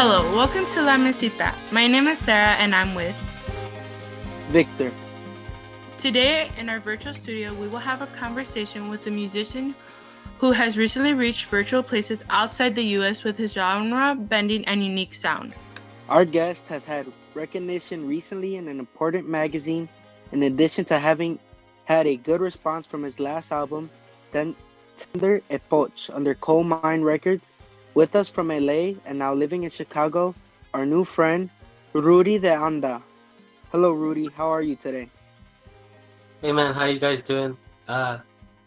Hello, welcome to La Mesita. My name is Sarah and I'm with Victor. Today in our virtual studio, we will have a conversation with a musician who has recently reached virtual places outside the US with his genre-bending and unique sound. Our guest has had recognition recently in an important magazine, in addition to having had a good response from his last album, Tender y Poch, under Colemine Records. With us from LA and now living in Chicago, our new friend, Rudy de Anda. Hello, Rudy. How are you today? Hey man, how you guys doing?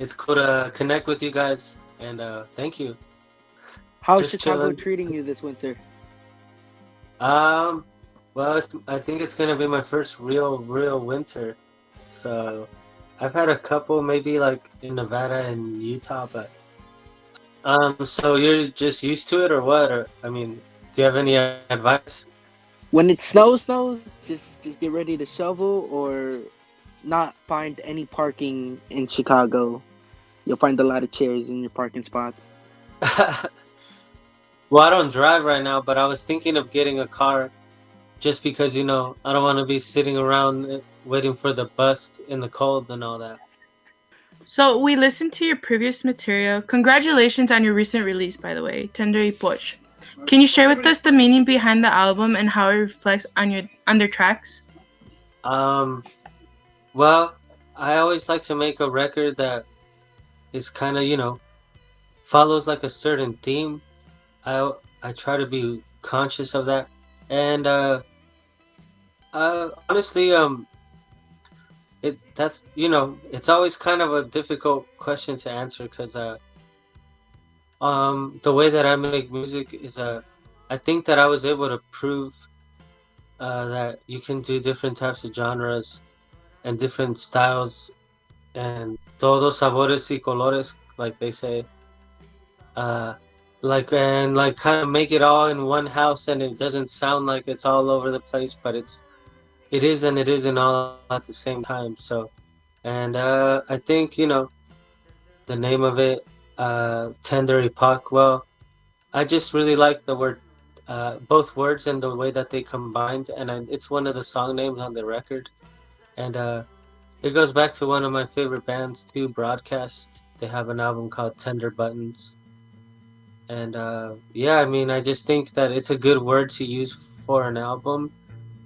It's cool to connect with you guys, and thank you. How's Just Chicago chilling. treating you this winter? Well, I think it's gonna be my first real winter. So I've had a couple, maybe like in Nevada and Utah, but so you're just used to it or what? Or I mean, do you have any advice? When it snows, just get ready to shovel or not find any parking in Chicago. You'll find a lot of chairs in your parking spots. Well, I don't drive right now, but I was thinking of getting a car just because, I don't want to be sitting around waiting for the bus in the cold and all that. So we listened to your previous material. Congratulations on your recent release, by the way, Tender y Poch. Can you share with us the meaning behind the album and how it reflects on their tracks? Well, I always like to make a record that is kind of, follows like a certain theme. I try to be conscious of that. And honestly, it's always kind of a difficult question to answer because the way that I make music is I think that I was able to prove that you can do different types of genres and different styles and todos sabores y colores, like they say. Like kind of make it all in one house, and it doesn't sound like it's all over the place, but it is and it isn't all at the same time. So, and I think the name of it, Tender Epoch. Well, I just really like the word, both words and the way that they combined, and it's one of the song names on the record, and it goes back to one of my favorite bands too, Broadcast. They have an album called Tender Buttons. And yeah, I mean, I just think that it's a good word to use for an album.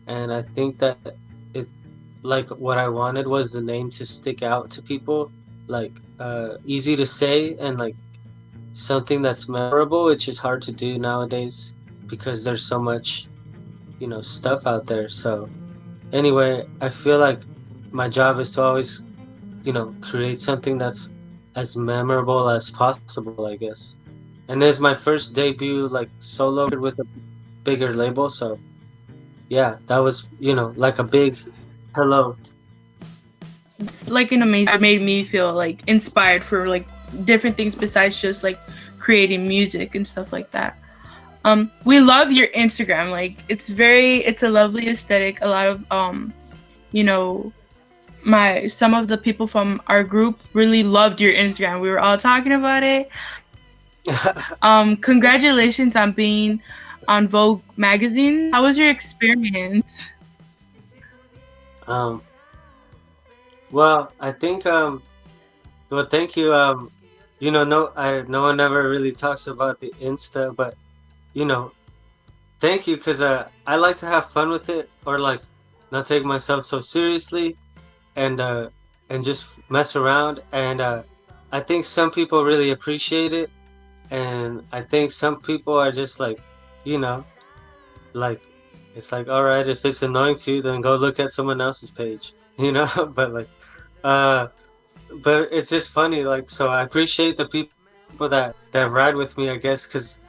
And I think that it, like, what I wanted was the name to stick out to people, like easy to say and like something that's memorable, which is hard to do nowadays because there's so much, stuff out there. So anyway, I feel like my job is to always, create something that's as memorable as possible, I guess. And it's my first debut, like, solo with a bigger label, so yeah, that was, like a big hello. It's like an amazing. It made me feel like inspired for like different things besides just like creating music and stuff like that. We love your Instagram. Like it's a lovely aesthetic. A lot of some of the people from our group really loved your Instagram. We were all talking about it. Congratulations on being on Vogue magazine. How was your experience? Well, I think well, thank you. No one ever really talks about the Insta, but thank you because I like to have fun with it, or like not take myself so seriously, and just mess around. And I think some people really appreciate it. And I think some people are just like, like, it's like, all right, if it's annoying to you, then go look at someone else's page, but like, but it's just funny. Like, so I appreciate the people that ride with me, I guess, because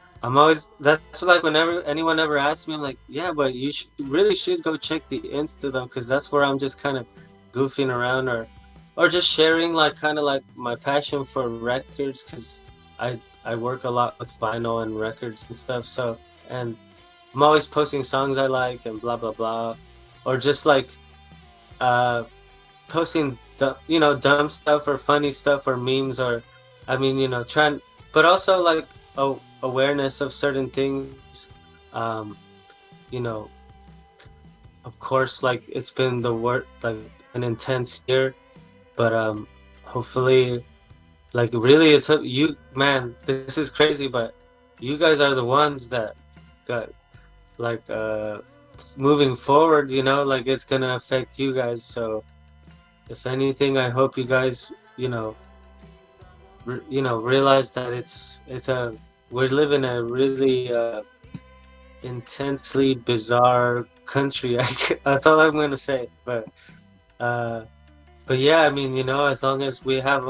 that's like whenever anyone ever asks me, I'm like, yeah, but you really should go check the Insta though, because that's where I'm just kind of goofing around or just sharing like kind of like my passion for records, because I work a lot with vinyl and records and stuff, so, and I'm always posting songs I like and blah blah blah, or just like posting dumb stuff or funny stuff or memes, or I mean trying, but also like awareness of certain things, Um, you know, of course, like it's been the work, like an intense year, but hopefully, like really, it's up you, man. This is crazy, but you guys are the ones that got like moving forward. Like it's gonna affect you guys. So if anything, I hope you guys, realize that it's we're living a really intensely bizarre country. That's all I'm gonna say. Uh, but yeah, I mean, as long as we have,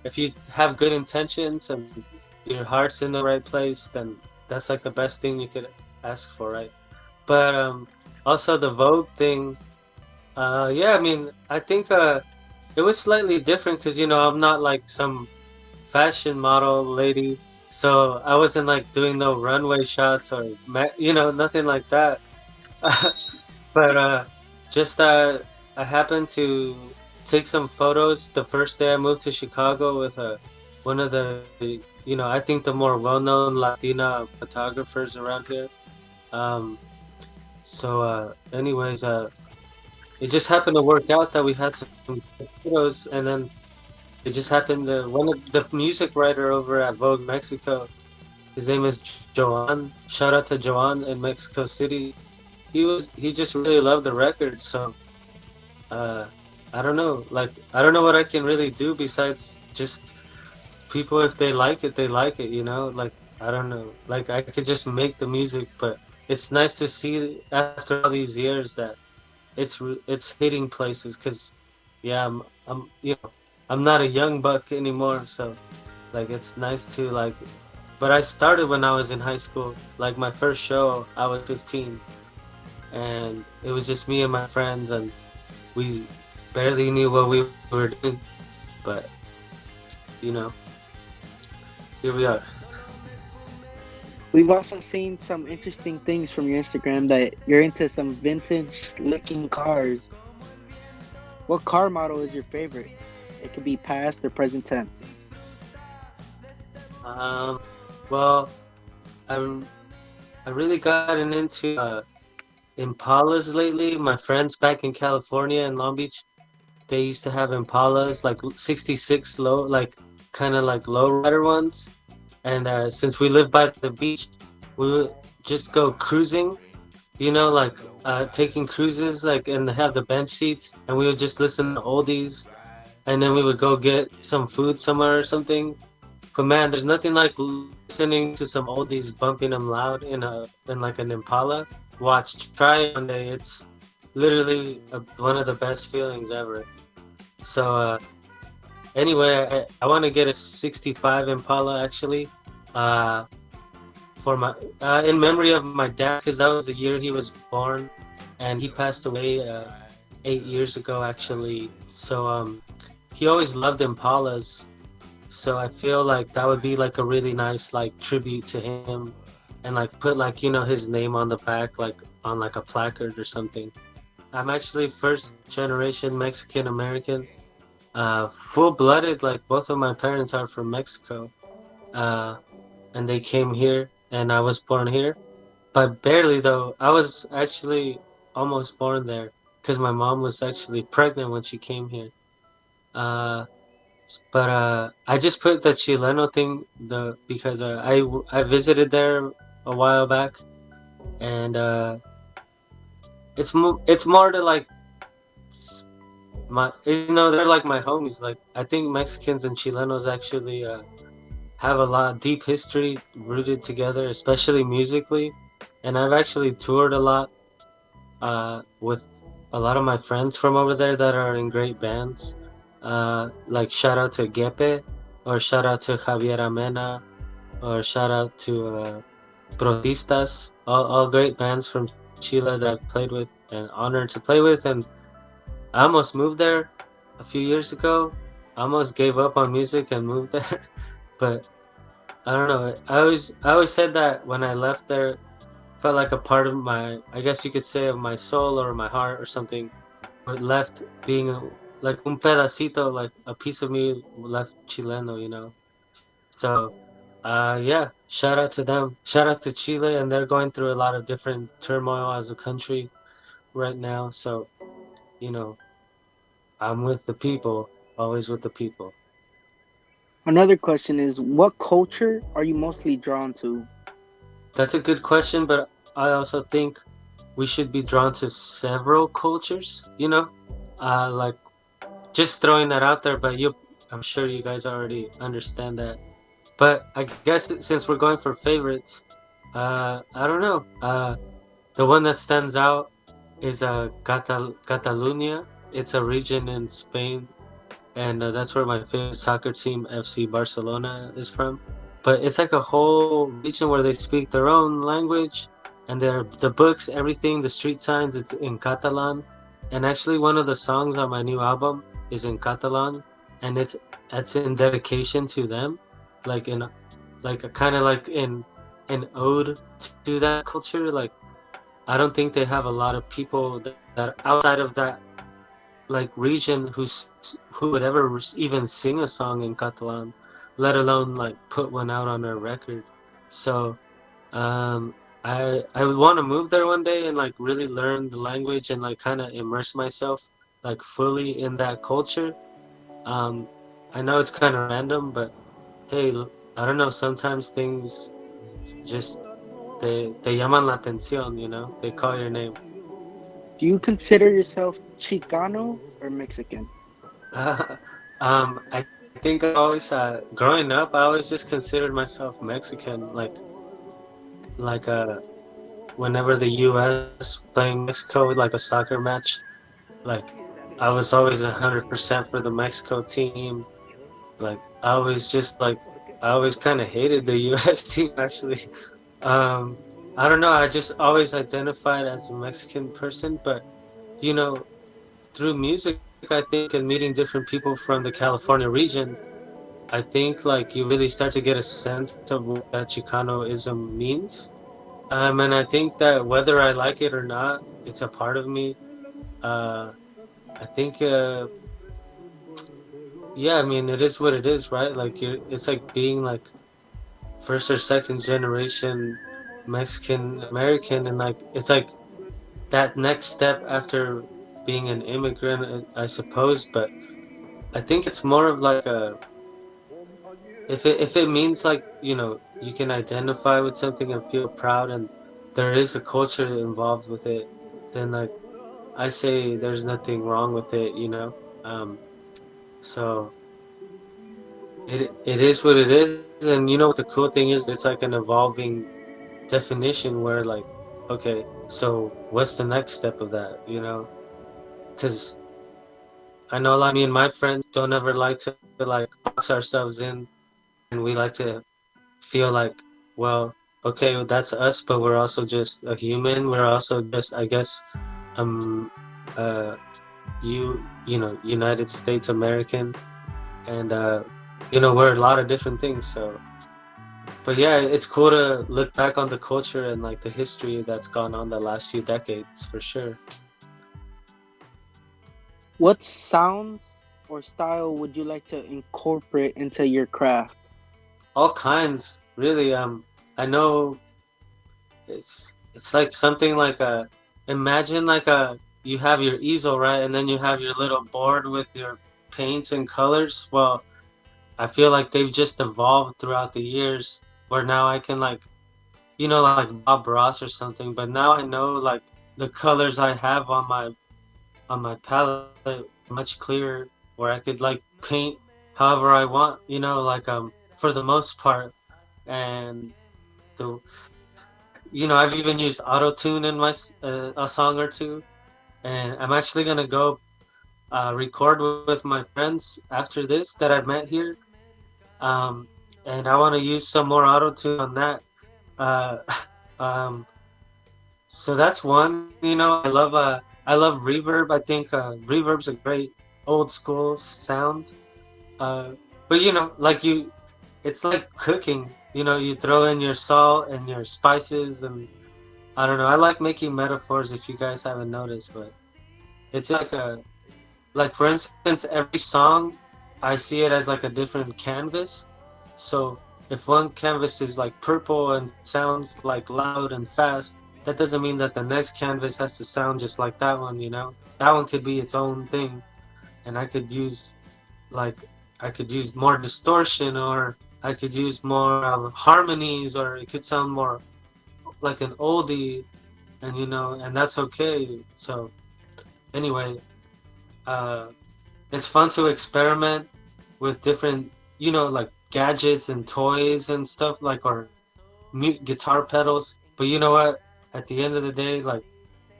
if you have good intentions and your heart's in the right place, then that's like the best thing you could ask for, right? But also the Vogue thing, yeah, I mean, I think it was slightly different because I'm not like some fashion model lady, so I wasn't like doing no runway shots or nothing like that. But just I happened to take some photos the first day I moved to Chicago with one of I think the more well-known Latina photographers around here. Um, anyways, it just happened to work out that we had some photos, and then it just happened that one of the music writer over at Vogue Mexico, his name is Joan. Shout out to Joan in Mexico City. He just really loved the record, so uh, I don't know. Like I don't know what I can really do besides just people if they like it, they like it. Like I don't know. Like I could just make the music, but it's nice to see after all these years that it's hitting places. Cause yeah, I'm not a young buck anymore, so like it's nice to like. But I started when I was in high school. Like my first show, I was 15, and it was just me and my friends, and we barely knew what we were doing. But you know, here we are. We've also seen some interesting things from your Instagram that you're into some vintage looking cars. What car model is your favorite? It could be past or present tense. Um, well, I'm I really gotten into Impalas lately. My friends back in California in Long Beach, they used to have Impalas like 66 low, like kind of like low rider ones. And since we live by the beach, we would just go cruising, like taking cruises, like, and have the bench seats, and we would just listen to oldies, and then we would go get some food somewhere or something. But man, there's nothing like listening to some oldies, bumping them loud in like an Impala. Try it one day. It's literally one of the best feelings ever. So anyway, I want to get a '65 Impala actually. Uh, for my in memory of my dad, because that was the year he was born, and he passed away 8 years ago actually. So he always loved Impalas, so I feel like that would be like a really nice like tribute to him, and like put like his name on the back, like on like a placard or something. I'm actually first generation Mexican American, full blooded. Like both of my parents are from Mexico, uh, and they came here, and I was born here, but barely though. I was actually almost born there because my mom was actually pregnant when she came here. Uh, but I just put the Chileno thing because I visited there a while back, and it's more to like my they're like my homies. Like I think Mexicans and Chilenos actually have a lot of deep history rooted together, especially musically. And I've actually toured a lot with a lot of my friends from over there that are in great bands. Like shout out to Gepe, or shout out to Javier Amena, or shout out to Protistas, all great bands from Chile that I've played with and honored to play with. And I almost moved there a few years ago. I almost gave up on music and moved there, but I don't know. I always said that when I left there, felt like a part of my, I guess you could say, of my soul or my heart or something, but left being like un pedacito, like a piece of me left Chileno. So Yeah, shout out to them. Shout out to Chile, and they're going through a lot of different turmoil as a country right now. So, you know, I'm with the people, always with the people. Another question is, what culture are you mostly drawn to? That's a good question, but I also think we should be drawn to several cultures, you know? Like just throwing that out there, but I'm sure you guys already understand that. But I guess since we're going for favorites, I don't know. The one that stands out is Catalunya. It's a region in Spain, and that's where my favorite soccer team, FC Barcelona, is from. But it's like a whole region where they speak their own language, and the books, everything, the street signs, it's in Catalan. And actually, one of the songs on my new album is in Catalan, and it's in dedication to them, like in like a kind of like in an ode to that culture. Like I don't think they have a lot of people that outside of that like region who would ever even sing a song in Catalan, let alone like put one out on their record. So um, I would want to move there one day and like really learn the language and like kind of immerse myself like fully in that culture. Um, I know it's kind of random, but hey, I don't know. Sometimes things just they llaman la atención, you know? They call your name. Do you consider yourself Chicano or Mexican? I think I always, growing up, I always just considered myself Mexican. Like, whenever the U.S. playing Mexico with like a soccer match, like I was always 100% for the Mexico team. Like I always just like I always kind of hated the U.S. team actually. Um, I don't know. I just always identified as a Mexican person, but you know, through music, I think, and meeting different people from the California region, I think like you really start to get a sense of what that Chicanoism means. And I think that whether I like it or not, it's a part of me. Uh, I think, yeah, I mean, it is what it is, right? Like it's like being like first or second generation Mexican American, and like it's like that next step after being an immigrant, I suppose. But I think it's more of like a if it means like you can identify with something and feel proud and there is a culture involved with it, then like I say there's nothing wrong with it. So it is what it is, and you know what the cool thing is, it's like an evolving definition where like okay, so what's the next step of that? Because I know a lot of me and my friends don't ever like to like box ourselves in, and we like to feel like, well, okay, well, that's us, but we're also just a human. We're also just, I guess, um, uh, United States American, and we're a lot of different things. So, but yeah, it's cool to look back on the culture and like the history that's gone on the last few decades for sure. What sounds or style would you like to incorporate into your craft? All kinds, really. I know it's like something like a imagine like a you have your easel, right, and then you have your little board with your paints and colors. Well, I feel like they've just evolved throughout the years where now I can like like Bob Ross or something, but now I know like the colors I have on my palette much clearer where I could like paint however I want, like for the most part. And the I've even used auto tune in my a song or two, and I'm actually gonna go record with my friends after this that I've met here, um, and I want to use some more auto tune on that. Uh, um, so that's one. I love reverb. I think reverb's a great old school sound. Uh, but like it's like cooking. You throw in your salt and your spices and I don't know. I like making metaphors if you guys haven't noticed, but it's like for instance, every song I see it as like a different canvas. So if one canvas is like purple and sounds like loud and fast, that doesn't mean that the next canvas has to sound just like that one, you know? That one could be its own thing, and like I could use more distortion, or I could use more harmonies, or it could sound more like an oldie, and and that's okay. So anyway, uh, it's fun to experiment with different, like gadgets and toys and stuff, like or mute guitar pedals. But you know what? At the end of the day, like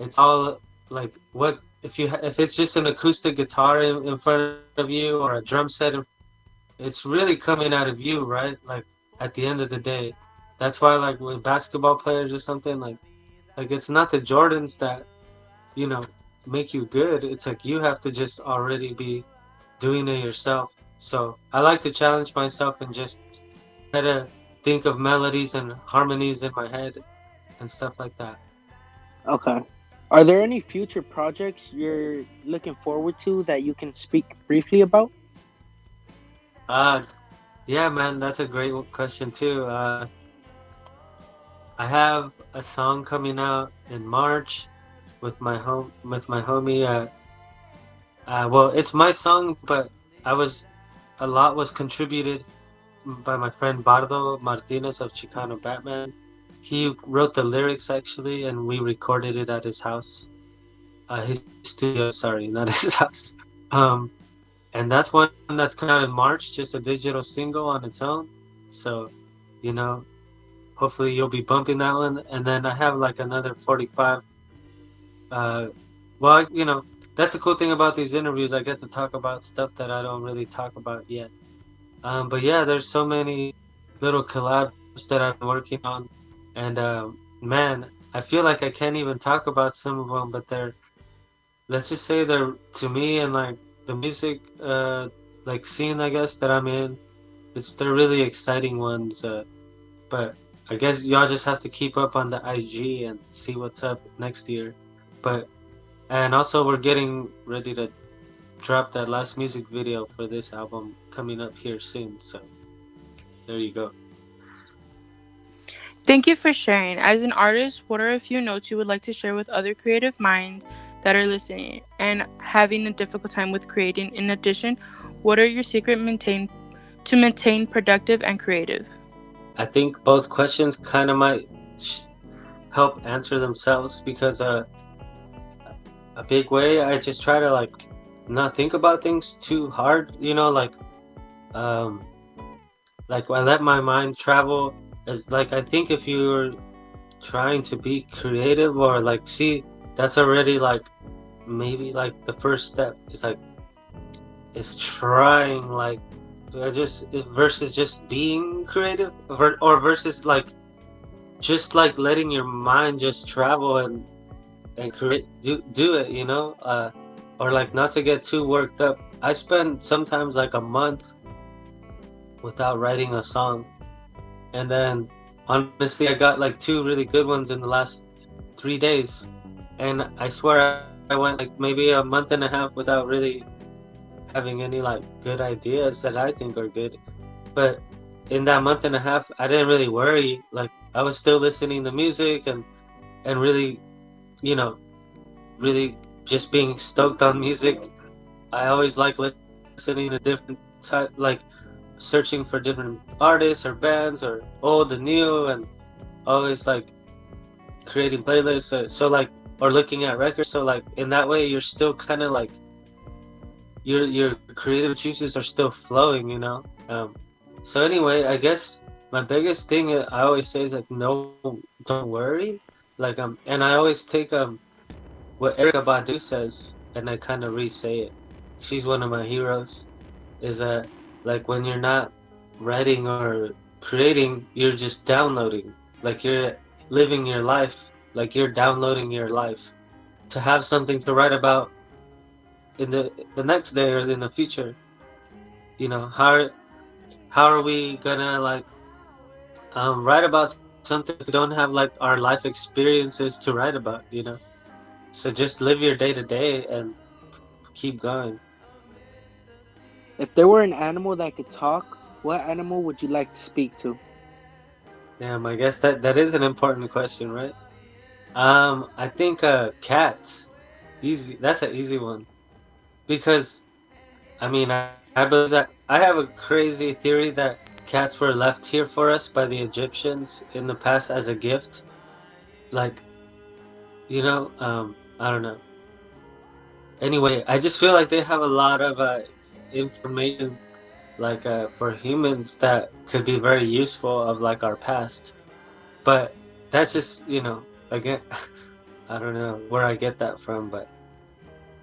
it's all like what if it's just an acoustic guitar in front of you or a drum set, it's really coming out of you, right? Like at the end of the day, that's why like with basketball players or something, like it's not the Jordans that you know make you good. It's like you have to just already be doing it yourself. So I like to challenge myself and just try to think of melodies and harmonies in my head and stuff like that. Okay. Are there any future projects you're looking forward to that you can speak briefly about? Uh, yeah, man, that's a great question too. I have a song coming out in March with my homie. Well, it's my song, but I was a lot was contributed by my friend Bardo Martinez of Chicano Batman. He wrote the lyrics actually, and we recorded it at his studio. Sorry, not his house. Um, and that's one that's coming out in March, just a digital single on its own. So, you know, hopefully you'll be bumping that one. And then I have like another 45. Uh, well, that's the cool thing about these interviews. I get to talk about stuff that I don't really talk about yet. But yeah, there's so many little collabs that I'm working on, and man, I feel like I can't even talk about some of them, but let's just say they're to me and like the music, like scene, I guess that I'm in. They're really exciting ones, but I guess y'all just have to keep up on the IG and see what's up next year. But and also we're getting ready to drop that last music video for this album coming up here soon. So there you go. Thank you for sharing. As an artist, what are a few notes you would like to share with other creative minds that are listening and having a difficult time with creating? In addition, what are your secret to maintain productive and creative? I think both questions kind of might help answer themselves because a big way I just try to like not think about things too hard, um like I let my mind travel. As like I think if you're trying to be creative or like see, that's already like maybe like the first step is trying like just versus just being creative or versus like just like letting your mind just travel and create do it, or like not to get too worked up. I spend sometimes like a month without writing a song, and then honestly I got like two really good ones in the last 3 days, and I swear I went like maybe a month and a half without really having any like good ideas that I think are good. But in that month and a half I didn't really worry. Like I was still listening to music and really, you know really just being stoked on music. I always like listening to different type, like searching for different artists or bands or old and new, and always like creating playlists. So like, or looking at records. So like in that way, you're still kind of like your creative juices are still flowing, So anyway, I guess my biggest thing I always say is like, no, don't worry. Like and I always take what Erykah Badu says, and I kind of re-say it. She's one of my heroes. Is that like when you're not writing or creating, you're just downloading. Like you're living your life. Like you're downloading your life to have something to write about in the next day or in the future. How are we gonna like write about something if we don't have like our life experiences to write about? So just live your day to day and keep going. If there were an animal that could talk, What animal would you like to speak to? Damn, I guess that is an important question, right? I think cats. Easy. That's an easy one because I mean I believe that I have a crazy theory that cats were left here for us by the Egyptians in the past as a gift. Like, I don't know. Anyway, I just feel like they have a lot of information like for humans that could be very useful of like our past. But that's just, again, I don't know where I get that from, but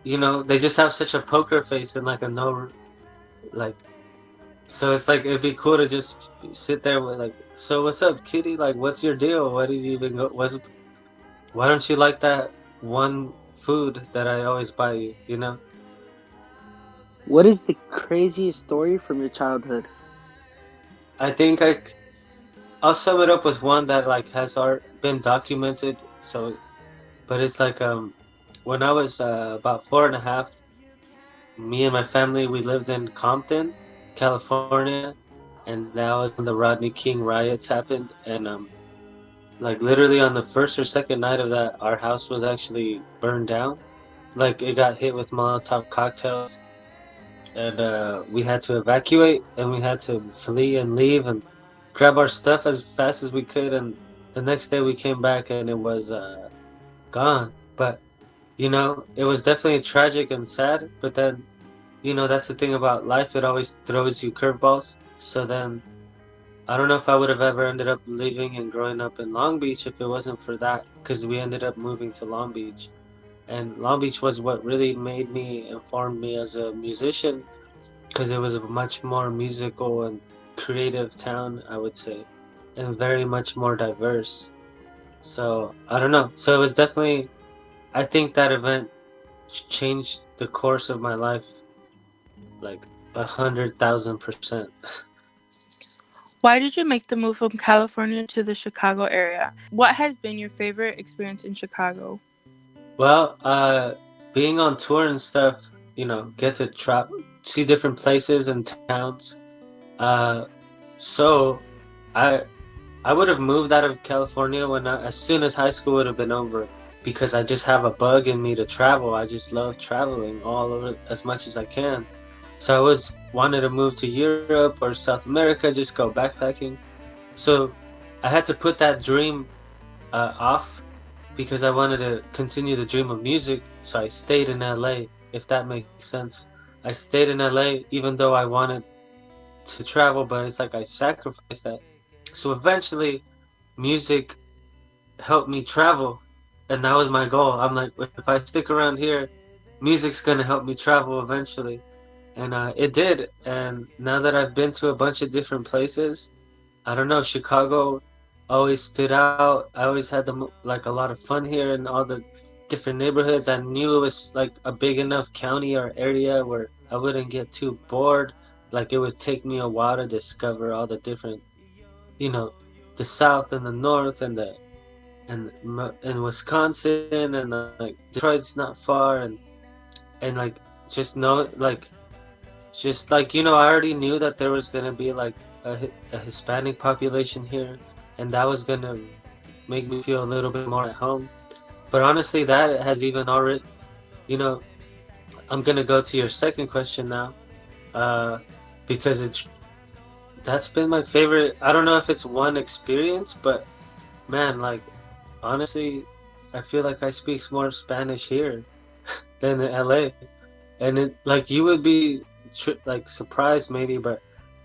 they just have such a poker face and like a no like so it's like it'd be cool to just sit there with like, so what's up, kitty? Like, what's your deal? What did you even go? Why don't you like that one food that I always buy you? You know? What is the craziest story from your childhood? I think I'll sum it up with one that like has been documented. So, but it's like when I was about 4.5, me and my family we lived in Compton, California, and that was when the Rodney King riots happened. And like literally on the first or second night of that, our house was actually burned down. Like it got hit with Molotov cocktails, and we had to evacuate and we had to flee and leave and grab our stuff as fast as we could. And the next day we came back and it was gone. But it was definitely tragic and sad. But then that's the thing about life; it always throws you curveballs. So then I don't know if I would have ever ended up living and growing up in Long Beach if it wasn't for that, because we ended up moving to Long Beach. And Long Beach was what really made me and formed me as a musician, because it was a much more musical and creative town, I would say, and very much more diverse. So I don't know. So it was definitely, I think that event changed the course of my life like 100,000%. Why did you make the move from California to the Chicago area? What has been your favorite experience in Chicago? Well, being on tour and stuff, get to see different places and towns. Uh, so I I would have moved out of California as soon as high school would have been over, because I just have a bug in me to travel. I just love traveling all over as much as I can. So I was wanted to move to Europe or South America, just go backpacking. So I had to put that dream off because I wanted to continue the dream of music. So I stayed in LA, if that makes sense. I stayed in LA even though I wanted to travel, but it's like I sacrificed that. So eventually, music helped me travel, and that was my goal. I'm like, if I stick around here, music's gonna help me travel eventually. And it did. And now that I've been to a bunch of different places, I don't know, Chicago always stood out. I always had like a lot of fun here in all the different neighborhoods. I knew it was like a big enough county or area where I wouldn't get too bored. Like it would take me a while to discover all the different, the South and the North and Wisconsin, and like Detroit's not far, and like just know like just like I already knew that there was gonna be like a Hispanic population here, and that was gonna make me feel a little bit more at home. But honestly, that has even already, I'm gonna go to your second question now, because that's been my favorite. I don't know if it's one experience, but man, like honestly, I feel like I speak more Spanish here than in LA, and it like you would be like surprised maybe, but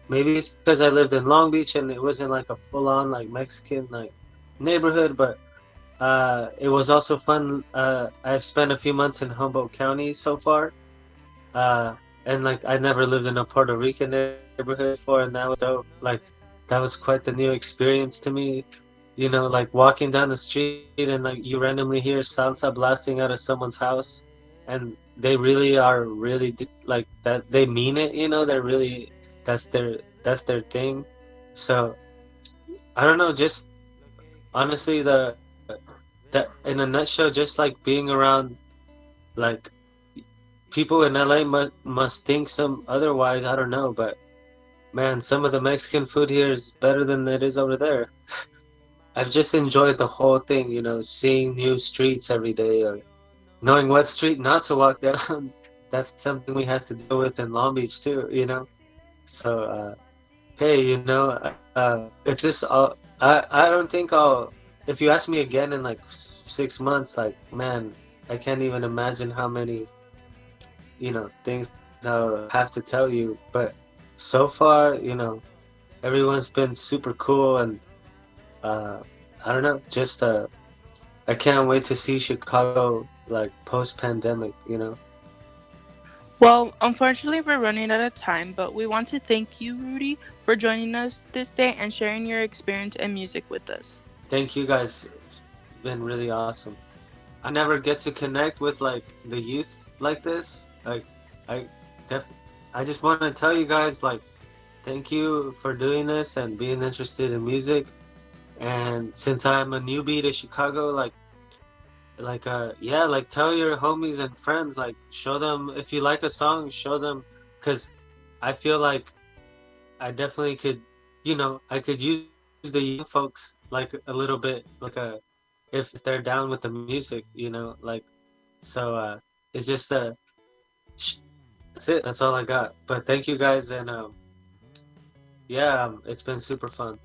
maybe it's because I lived in Long Beach and it wasn't like a full-on like Mexican like neighborhood, but it was also fun. I've spent a few months in Humboldt County so far, and like I never lived in a Puerto Rican neighborhood before, and that was dope. Like that was quite the new experience to me. Like walking down the street and like you randomly hear salsa blasting out of someone's house, and they really are really like that. They mean it. They're really that's their thing. So I don't know. Just honestly, that in a nutshell, just like being around like people in LA must think some otherwise. I don't know, but man, some of the Mexican food here is better than it is over there. I've just enjoyed the whole thing, seeing new streets every day or knowing what street not to walk down. That's something we had to deal with in Long Beach too. So, hey, it's just I don't think if you ask me again in like 6 months, like, man, I can't even imagine how many, things I'll have to tell you. But so far, everyone's been super cool and uh, I don't know, just I can't wait to see Chicago like post-pandemic. Well, unfortunately, we're running out of time, but we want to thank you, Rudy, for joining us this day and sharing your experience and music with us. Thank you guys. It's been really awesome. I never get to connect with like the youth like this. Like I def I just want to tell you guys like thank you for doing this and being interested in music. And since I'm a newbie to Chicago, yeah, like tell your homies and friends, like show them if you like a song, show them, because I feel like I definitely could, I could use the young folks like a little bit, like if they're down with the music, like so. It's just that's it. That's all I got. But thank you guys, and yeah, it's been super fun.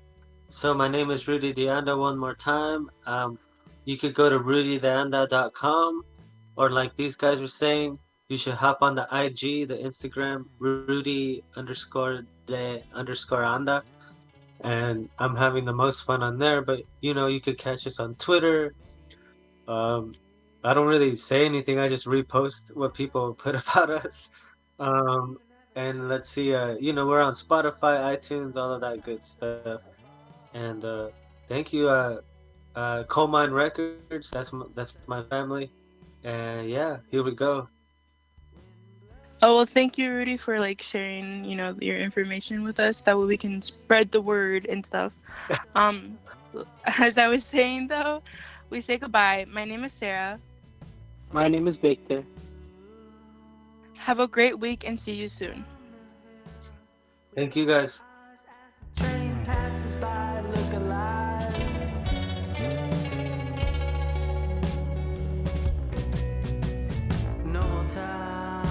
So my name is Rudy de Anda one more time. You could go to rudydeanda.com, or like these guys were saying, you should hop on the IG, the Instagram, Rudy_de_anda. And I'm having the most fun on there, but you could catch us on Twitter. I don't really say anything, I just repost what people put about us. Um, and let's see, we're on Spotify, iTunes, all of that good stuff. And thank you, Colemine Records. That's my family. And yeah, here we go. Oh, well, thank you, Rudy, for like sharing, your information with us. That way we can spread the word and stuff. As I was saying, though, we say goodbye. My name is Sarah. My name is Victor. Have a great week and see you soon. Thank you, guys. Train passes by, look alive. No more time,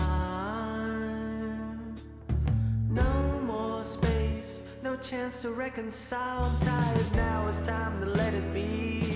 no more space, no chance to reconcile. I'm tired now, it's time to let it be.